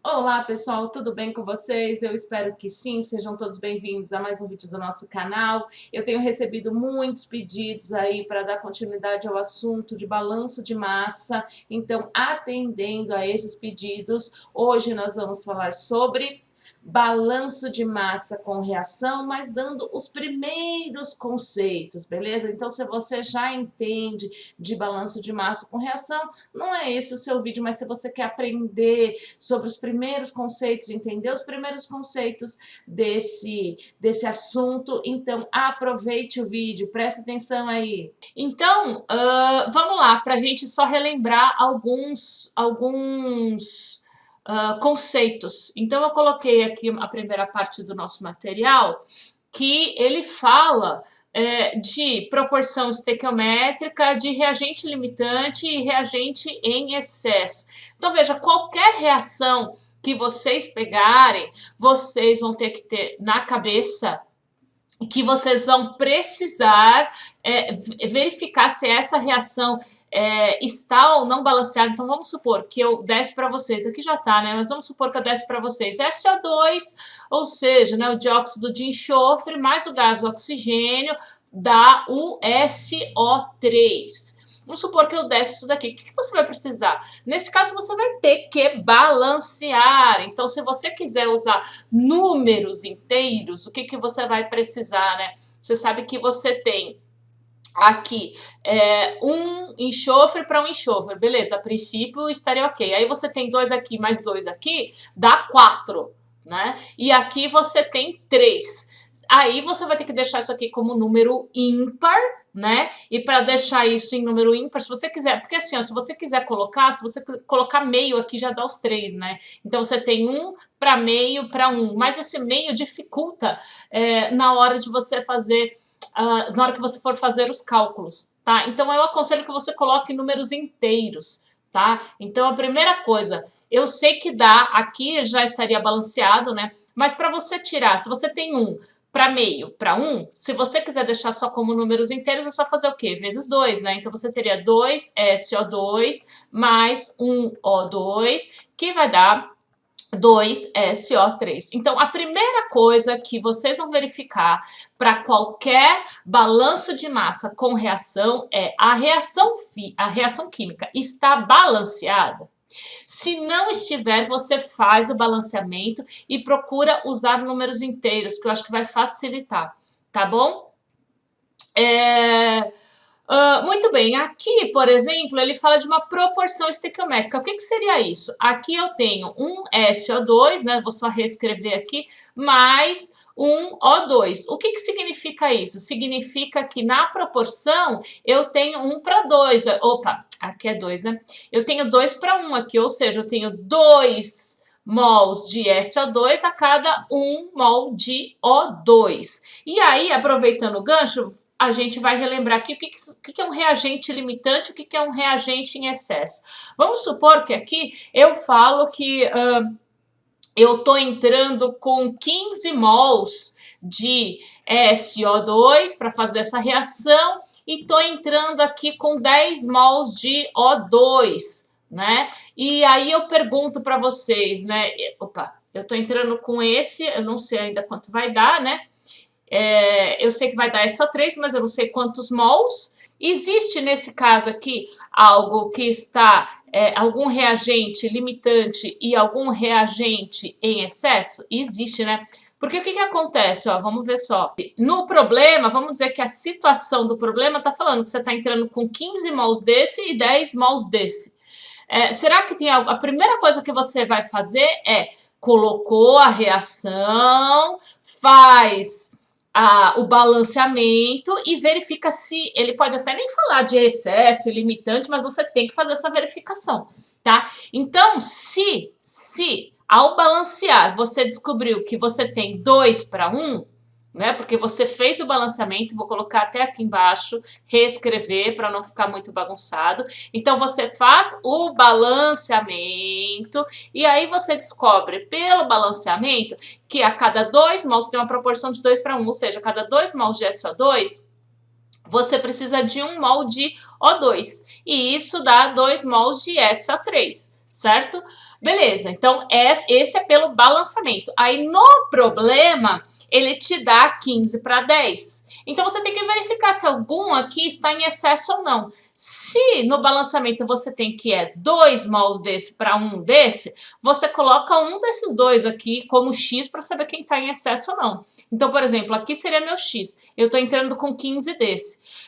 Olá pessoal, tudo bem com vocês? Eu espero que sim, sejam todos bem-vindos a mais um vídeo do nosso canal. Eu tenho recebido muitos pedidos aí para dar continuidade ao assunto de balanço de massa, então atendendo a esses pedidos, hoje nós vamos falar sobre balanço de massa com reação, mas dando os primeiros conceitos, beleza? Então se você já entende de balanço de massa com reação, não é esse o seu vídeo, mas se você quer aprender sobre os primeiros conceitos, entender os primeiros conceitos desse assunto, então aproveite o vídeo, presta atenção aí. Então, vamos lá, para a gente só relembrar alguns conceitos. Então, eu coloquei aqui a primeira parte do nosso material, que ele fala de proporção estequiométrica, de reagente limitante e reagente em excesso. Então, veja, qualquer reação que vocês pegarem, vocês vão ter que ter na cabeça que vocês vão precisar verificar se essa reação está ou não balanceada. Então, vamos supor que eu desse para vocês, aqui já está, né? Mas vamos supor que eu desse para vocês SO2, ou seja, né, o dióxido de enxofre mais o gás o oxigênio dá o SO3. Vamos supor que eu desse isso daqui. O que você vai precisar? Nesse caso, você vai ter que balancear. Então, se você quiser usar números inteiros, o que você vai precisar, né? Você sabe que você tem aqui um enxofre para um enxofre, beleza, a princípio estaria ok. Aí você tem 2 aqui mais 2 aqui, dá 4, né? E aqui você tem 3. Aí você vai ter que deixar isso aqui como número ímpar, né? E para deixar isso em número ímpar, se você quiser, porque assim, ó, se você quiser colocar, se você colocar meio aqui já dá os 3, né? Então você tem 1 para meio para 1, mas esse meio dificulta na hora de você fazer na hora que você for fazer os cálculos, tá? Então, eu aconselho que você coloque números inteiros, tá? Então, a primeira coisa, eu sei que dá, aqui já estaria balanceado, né? Mas para você tirar, se você tem 1 para meio, para 1, se você quiser deixar só como números inteiros, é só fazer o quê? Vezes 2, né? Então, você teria 2 SO2 mais 1 O2, que vai dar 2 SO3. Então, a primeira coisa que vocês vão verificar para qualquer balanço de massa com reação é a reação química está balanceada? Se não estiver, você faz o balanceamento e procura usar números inteiros, que eu acho que vai facilitar, tá bom? Muito bem, aqui, por exemplo, ele fala de uma proporção estequiométrica. O que seria isso? Aqui eu tenho um SO2, né? Vou só reescrever aqui, mais um O2. O que significa isso? Significa que na proporção eu tenho 1 para 2. Opa, aqui é 2, né? Eu tenho 2 para 1 aqui, ou seja, eu tenho 2 mols de SO2 a cada 1 mol de O2. E aí, aproveitando o gancho, a gente vai relembrar aqui o que é um reagente limitante, o que é um reagente em excesso. Vamos supor que aqui eu falo que eu estou entrando com 15 mols de SO2 para fazer essa reação e estou entrando aqui com 10 mols de O2, né? E aí eu pergunto para vocês, né? Opa, eu estou entrando com esse, eu não sei ainda quanto vai dar, né? Eu sei que vai dar SO3, mas eu não sei quantos mols. Existe nesse caso aqui algo que está, algum reagente limitante e algum reagente em excesso? Existe, né? Porque o que acontece? Ó, vamos ver só. No problema, vamos dizer que a situação do problema está falando que você está entrando com 15 mols desse e 10 mols desse. Será que tem algo? A primeira coisa que você vai fazer é colocou a reação, faz o balanceamento e verifica se ele pode até nem falar de excesso e limitante, mas você tem que fazer essa verificação, tá? Então, se ao balancear você descobriu que você tem 2 para 1, né? Porque você fez o balanceamento, vou colocar até aqui embaixo, reescrever para não ficar muito bagunçado. Então, você faz o balanceamento e aí você descobre pelo balanceamento que a cada 2 mols tem uma proporção de 2 para 1, ou seja, a cada 2 mols de SO2, você precisa de 1 mol de O2, e isso dá 2 mols de SO3, certo? Beleza, então esse é pelo balançamento. Aí no problema, ele te dá 15 para 10. Então você tem que verificar se algum aqui está em excesso ou não. Se no balançamento você tem que 2 mols desse para 1 desse, você coloca um desses dois aqui como X para saber quem está em excesso ou não. Então, por exemplo, aqui seria meu X. Eu estou entrando com 15 desse.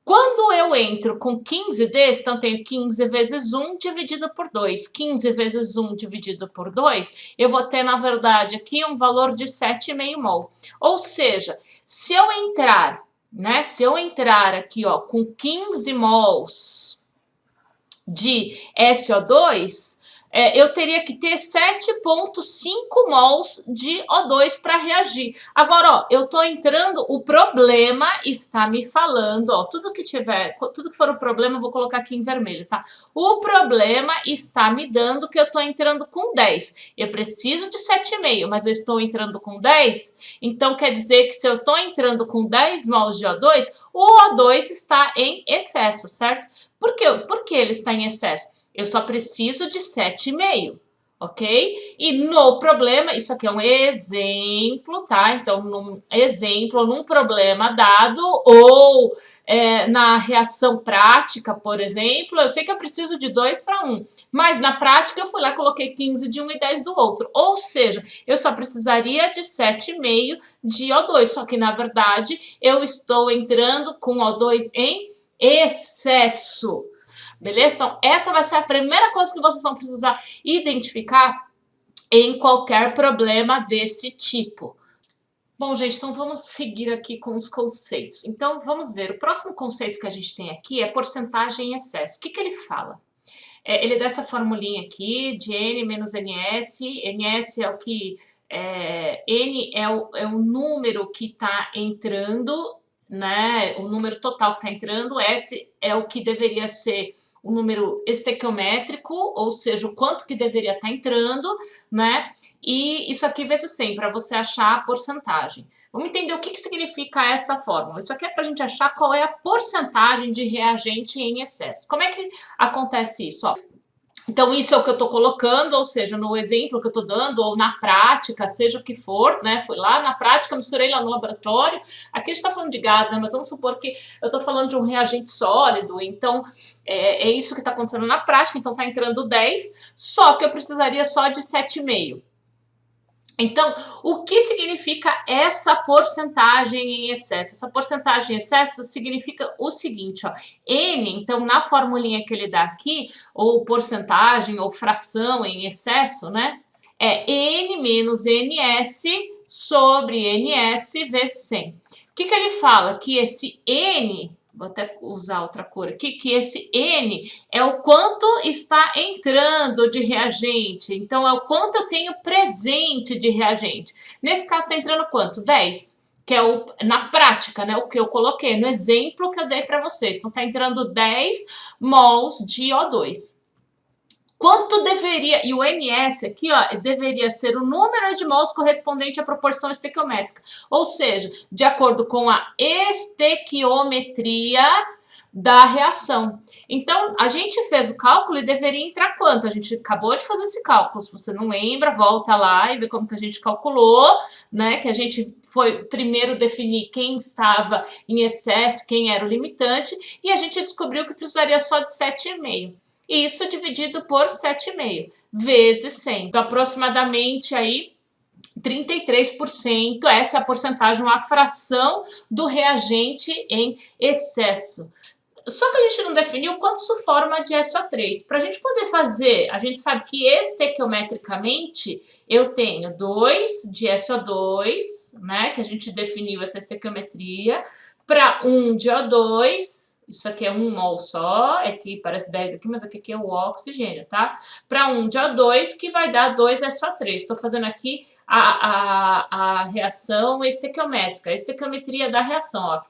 Quando eu entro com 15 desse, então tenho 15 vezes 1 dividido por 2. 15 vezes 1 dividido por 2, eu vou ter, na verdade, aqui um valor de 7,5 mol. Ou seja, se eu entrar, né? Se eu entrar aqui, ó, com 15 mols de SO2, eu teria que ter 7,5 mols de O2 para reagir. Agora, ó, eu tô entrando, o problema está me falando, ó, tudo que for o problema, eu vou colocar aqui em vermelho, tá? O problema está me dando que eu tô entrando com 10. Eu preciso de 7,5, mas eu estou entrando com 10, então quer dizer que se eu tô entrando com 10 mols de O2, o O2 está em excesso, certo? Por quê? Por que ele está em excesso? Eu só preciso de 7,5, ok? E no problema, isso aqui é um exemplo, tá? Então, num exemplo, num problema dado, ou na reação prática, por exemplo, eu sei que eu preciso de 2 para 1, mas na prática eu fui lá e coloquei 15 de um e 10 do outro. Ou seja, eu só precisaria de 7,5 de O2, só que na verdade eu estou entrando com O2 em excesso. Beleza? Então, essa vai ser a primeira coisa que vocês vão precisar identificar em qualquer problema desse tipo. Bom, gente, então vamos seguir aqui com os conceitos. Então, vamos ver. O próximo conceito que a gente tem aqui é porcentagem em excesso. O que ele fala? Ele é dessa formulinha aqui, de N menos NS. NS é o que... N é o número que está entrando, né? O número total que está entrando. S é o que deveria ser o número estequiométrico, ou seja, o quanto que deveria estar entrando, né? E isso aqui vezes 100, para você achar a porcentagem. Vamos entender o que significa essa fórmula. Isso aqui é para a gente achar qual é a porcentagem de reagente em excesso. Como é que acontece isso? Ó, então, isso é o que eu estou colocando, ou seja, no exemplo que eu estou dando, ou na prática, seja o que for, né? Fui lá na prática, misturei lá no laboratório. Aqui a gente está falando de gás, né? Mas vamos supor que eu estou falando de um reagente sólido, então é isso que está acontecendo na prática, então está entrando 10, só que eu precisaria só de 7,5. Então, o que significa essa porcentagem em excesso? Essa porcentagem em excesso significa o seguinte, ó, N, então, na formulinha que ele dá aqui, ou porcentagem, ou fração em excesso, né? É N menos NS sobre NS vezes 100. O que ele fala? Que esse N... Vou até usar outra cor aqui, que esse N é o quanto está entrando de reagente. Então, é o quanto eu tenho presente de reagente. Nesse caso, está entrando quanto? 10, que é na prática, né? O que eu coloquei no exemplo que eu dei para vocês. Então, está entrando 10 mols de O2. Quanto deveria, e o NS aqui, ó, deveria ser o número de mols correspondente à proporção estequiométrica. Ou seja, de acordo com a estequiometria da reação. Então, a gente fez o cálculo e deveria entrar quanto? A gente acabou de fazer esse cálculo. Se você não lembra, volta lá e vê como que a gente calculou, né? Que a gente foi primeiro definir quem estava em excesso, quem era o limitante, e a gente descobriu que precisaria só de 7,5. Isso dividido por 7,5 vezes 100. Então, aproximadamente aí 33%, essa é a porcentagem, uma fração do reagente em excesso. Só que a gente não definiu quanto isso forma de SO3. Para a gente poder fazer, a gente sabe que estequiometricamente eu tenho 2 de SO2, né, que a gente definiu essa estequiometria, para 1 de O2, isso aqui é 1 mol só, aqui parece 10 aqui, mas aqui é o oxigênio, tá? Para 1 de O2, que vai dar 2 SO3. Estou fazendo aqui a reação estequiométrica, a estequiometria da reação, ó.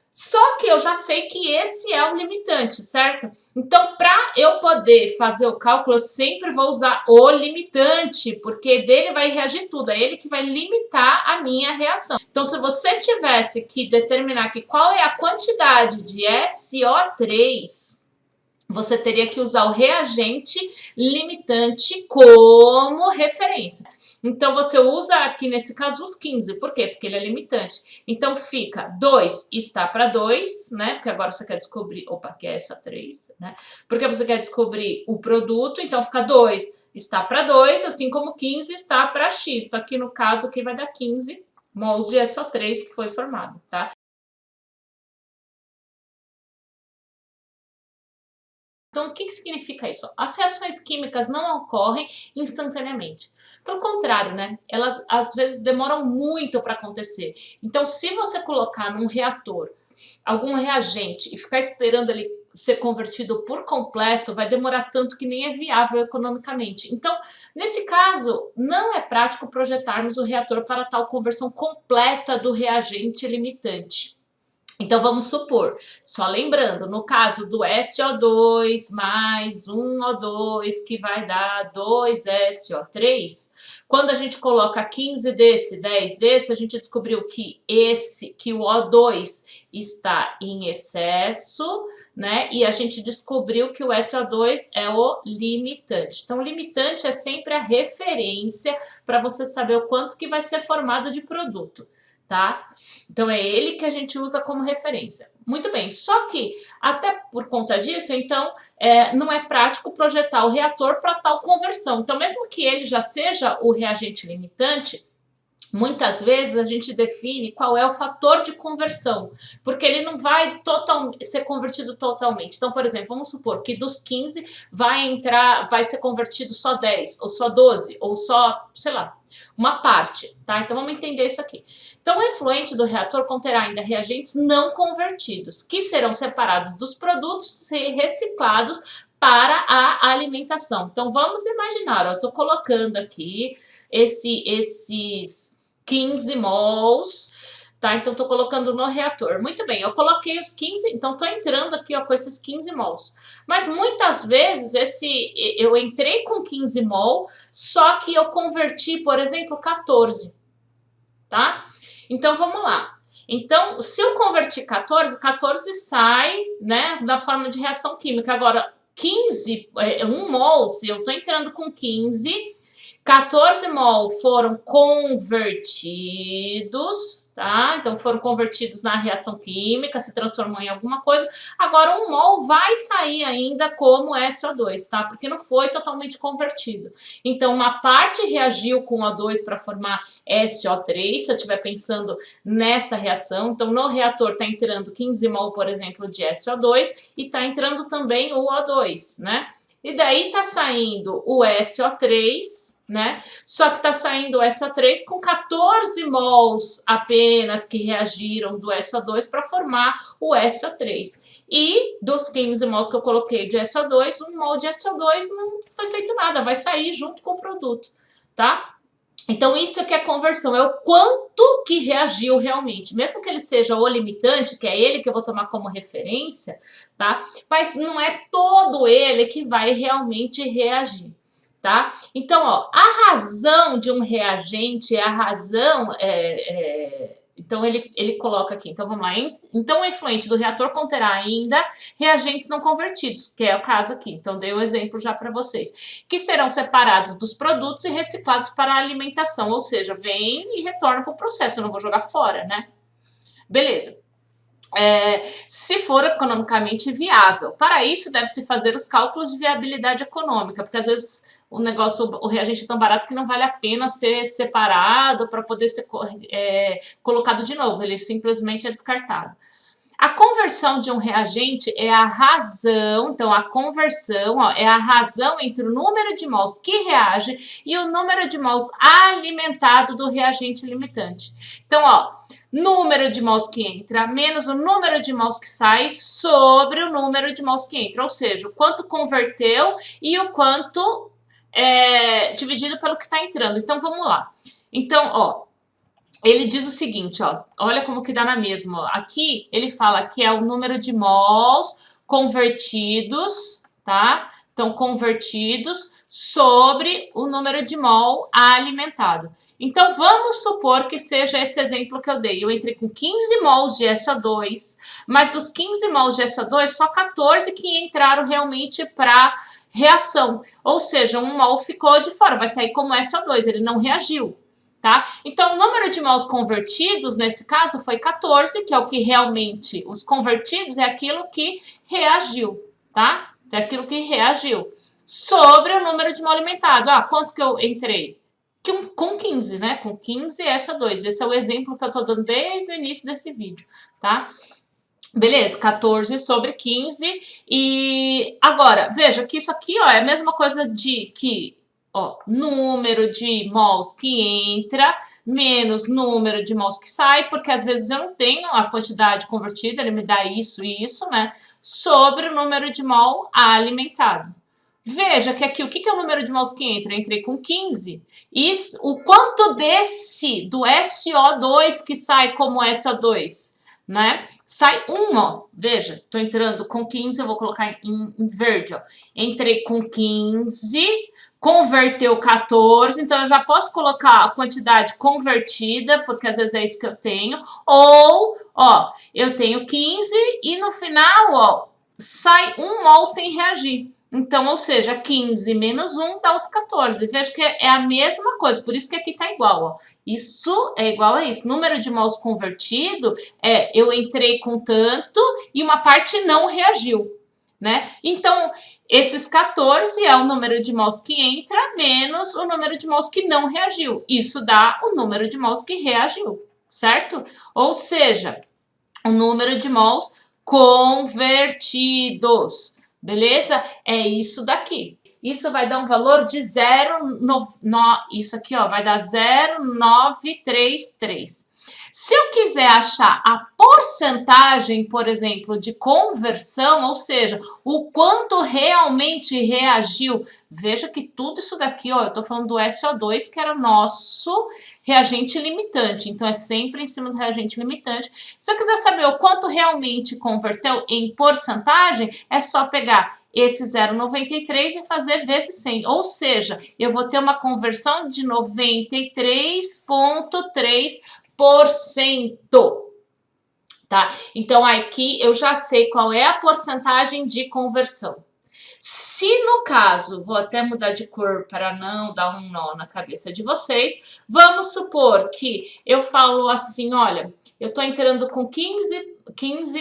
Só que eu já sei que esse é o limitante, certo? Então, para eu poder fazer o cálculo, eu sempre vou usar o limitante, porque dele vai reagir tudo, é ele que vai limitar a minha reação. Então, se você tivesse que determinar aqui qual é a quantidade de SO3 você teria que usar o reagente limitante como referência. Então, você usa aqui, nesse caso, os 15. Por quê? Porque ele é limitante. Então, fica 2 está para 2, né? Porque agora você quer descobrir... Opa, aqui é só 3, né? Porque você quer descobrir o produto, então fica 2 está para 2, assim como 15 está para X. Então, aqui no caso, aqui vai dar 15 mols de SO3 que foi formado, tá? Então, o que significa isso? As reações químicas não ocorrem instantaneamente. Pelo contrário, né? Elas às vezes demoram muito para acontecer. Então, se você colocar num reator algum reagente e ficar esperando ele ser convertido por completo, vai demorar tanto que nem é viável economicamente. Então, nesse caso, não é prático projetarmos o reator para tal conversão completa do reagente limitante. Então, vamos supor, só lembrando, no caso do SO2 mais 1O2, que vai dar 2SO3, quando a gente coloca 15 desse, 10 desse, a gente descobriu que o O2 está em excesso, né? E a gente descobriu que o SO2 é o limitante. Então, o limitante é sempre a referência para você saber o quanto que vai ser formado de produto, tá? Então, é ele que a gente usa como referência. Muito bem, só que, até por conta disso, então, não é prático projetar o reator para tal conversão. Então, mesmo que ele já seja o reagente limitante, muitas vezes a gente define qual é o fator de conversão, porque ele não vai ser convertido totalmente. Então, por exemplo, vamos supor que dos 15 vai ser convertido só 10, ou só 12, ou só, sei lá, uma parte, tá? Então, vamos entender isso aqui. Então, o efluente do reator conterá ainda reagentes não convertidos, que serão separados dos produtos e reciclados para a alimentação. Então, vamos imaginar, eu estou colocando aqui esses 15 mols, tá? Então, estou colocando no reator. Muito bem, eu coloquei os 15, então estou entrando aqui, ó, com esses 15 mols. Mas muitas vezes eu entrei com 15 mol, só que eu converti, por exemplo, 14, tá? Então, vamos lá. Então, se eu convertir 14, 14 sai, né, da forma de reação química. Agora, 15, 1 mol, se eu estou entrando com 15, 14 mol foram convertidos, tá? Então, foram convertidos na reação química, se transformou em alguma coisa. Agora, 1 mol vai sair ainda como SO2, tá? Porque não foi totalmente convertido. Então, uma parte reagiu com O2 para formar SO3, se eu estiver pensando nessa reação. Então, no reator está entrando 15 mol, por exemplo, de SO2 e está entrando também o O2, né? E daí tá saindo o SO3, né? Só que tá saindo o SO3 com 14 mols apenas que reagiram do SO2 para formar o SO3. E dos 15 mols que eu coloquei de SO2, 1 mol de SO2 não foi feito nada, vai sair junto com o produto, tá? Então, isso aqui é conversão, é o quanto que reagiu realmente. Mesmo que ele seja o limitante, que é ele que eu vou tomar como referência, tá? Mas não é todo ele que vai realmente reagir, tá? Então, ó, a razão de um reagente é a razão... Então, ele coloca aqui, então vamos lá. Então, o efluente do reator conterá ainda reagentes não convertidos, que é o caso aqui. Então, dei o exemplo já para vocês. Que serão separados dos produtos e reciclados para a alimentação. Ou seja, vem e retorna para o processo. Eu não vou jogar fora, né? Beleza. Se for economicamente viável. Para isso, deve-se fazer os cálculos de viabilidade econômica, porque às vezes o reagente é tão barato que não vale a pena ser separado para poder ser colocado de novo, ele simplesmente é descartado. A conversão de um reagente é a razão, então a conversão é a razão entre o número de mols que reage e o número de mols alimentado do reagente limitante. Então, ó, número de mols que entra menos o número de mols que sai sobre o número de mols que entra, ou seja, o quanto converteu e o quanto dividido pelo que está entrando. Então, vamos lá. Então, ó, ele diz o seguinte, ó, olha como que dá na mesma. Ó. Aqui ele fala que é o número de mols convertidos, tá? Então, convertidos sobre o número de mol alimentado. Então, vamos supor que seja esse exemplo que eu dei. Eu entrei com 15 mols de SO2, mas dos 15 mols de SO2, só 14 que entraram realmente para reação. Ou seja, um mol ficou de fora, vai sair como SO2, ele não reagiu. Tá? Então, o número de mols convertidos, nesse caso, foi 14, que é o que realmente, os convertidos é aquilo que reagiu, tá? É aquilo que reagiu. Sobre o número de mol alimentado. Ah, quanto que eu entrei? Com 15, né? Com 15 SO2. Esse é o exemplo que eu tô dando desde o início desse vídeo, tá? Beleza, 14 sobre 15. E agora, veja que isso aqui, ó, é a mesma coisa de que, ó, número de mols que entra menos número de mols que sai, porque às vezes eu não tenho a quantidade convertida, ele me dá isso e isso, né? Sobre o número de mol alimentado. Veja que aqui, o que é o número de mols que entra? Eu entrei com 15. E o quanto do SO2 que sai como SO2? Né? Sai 1, ó. Veja, tô entrando com 15, eu vou colocar em verde, ó. Entrei com 15, converteu 14, então eu já posso colocar a quantidade convertida, porque às vezes é isso que eu tenho. Ou, ó, eu tenho 15 e no final, ó, sai 1 mol sem reagir. Então, ou seja, 15 menos 1 dá os 14. Veja que é a mesma coisa, por isso que aqui tá igual, ó. Isso é igual a isso. Número de mols convertido eu entrei com tanto e uma parte não reagiu, né? Então, esses 14 é o número de mols que entra menos o número de mols que não reagiu. Isso dá o número de mols que reagiu, certo? Ou seja, o número de mols convertidos. Beleza? É isso daqui. Isso vai dar um valor de 0,9... Isso aqui, ó, vai dar 0,933. Se eu quiser achar a porcentagem, por exemplo, de conversão, ou seja, o quanto realmente reagiu, veja que tudo isso daqui, ó, eu tô falando do SO2, que era o nosso reagente limitante. Então, é sempre em cima do reagente limitante. Se eu quiser saber o quanto realmente converteu em porcentagem, é só pegar esse 0,93 e fazer vezes 100. Ou seja, eu vou ter uma conversão de 93,3%. Tá? Então, aqui eu já sei qual é a porcentagem de conversão. Se no caso, vou até mudar de cor para não dar um nó na cabeça de vocês, vamos supor que eu falo assim, olha, eu tô entrando com 15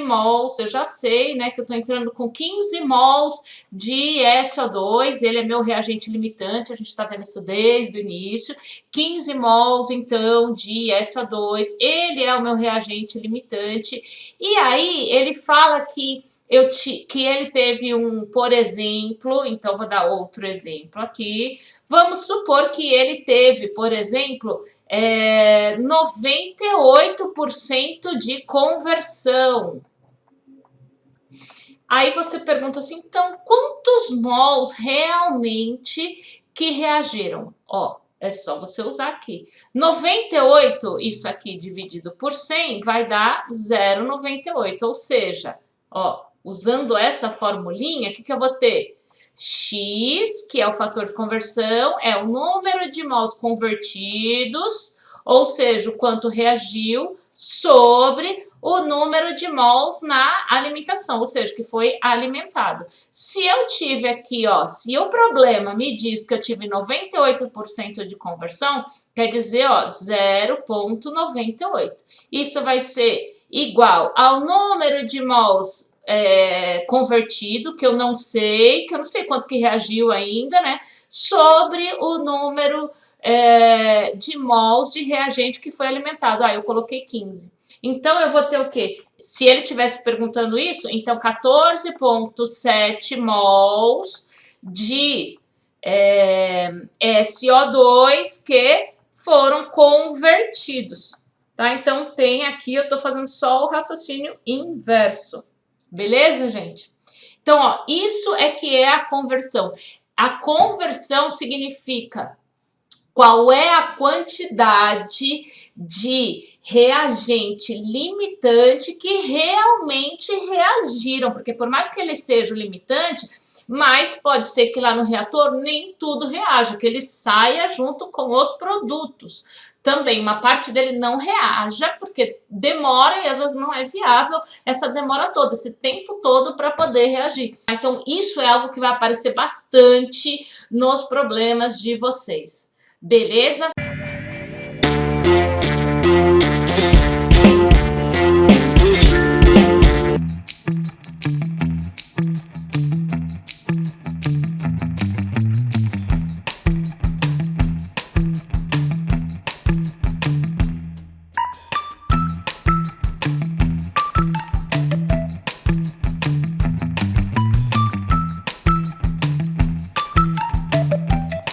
mols, eu já sei, né, que eu tô entrando com 15 mols de SO2, ele é meu reagente limitante, a gente tá vendo isso desde o início, 15 mols, então, de SO2, ele é o meu reagente limitante, e aí ele fala que ele teve por exemplo, então vou dar outro exemplo aqui. Vamos supor que ele teve, por exemplo, 98% de conversão. Aí você pergunta assim, então, quantos mols realmente que reagiram? Ó, é só você usar aqui. 98, isso aqui dividido por 100, vai dar 0,98, ou seja, ó, usando essa formulinha, o que eu vou ter? X, que é o fator de conversão, é o número de mols convertidos, ou seja, o quanto reagiu, sobre o número de mols na alimentação, ou seja, que foi alimentado. Se eu tive aqui, ó, se o problema me diz que eu tive 98% de conversão, quer dizer, ó, 0,98. Isso vai ser igual ao número de mols convertido, que eu não sei quanto que reagiu ainda, né? Sobre o número de mols de reagente que foi alimentado. Ah, eu coloquei 15. Então, eu vou ter o quê? Se ele estivesse perguntando isso, então 14,7 mols de SO2 que foram convertidos. Tá? Então, tem aqui, eu tô fazendo só o raciocínio inverso. Beleza, gente? Então, ó, isso é que é a conversão. A conversão significa qual é a quantidade de reagente limitante que realmente reagiram, porque por mais que ele seja o limitante, Mas pode ser que lá no reator nem tudo reaja, que ele saia junto com os produtos. Também uma parte dele não reaja, porque demora e às vezes não é viável essa demora toda, esse tempo todo para poder reagir. Então, isso é algo que vai aparecer bastante nos problemas de vocês. Beleza?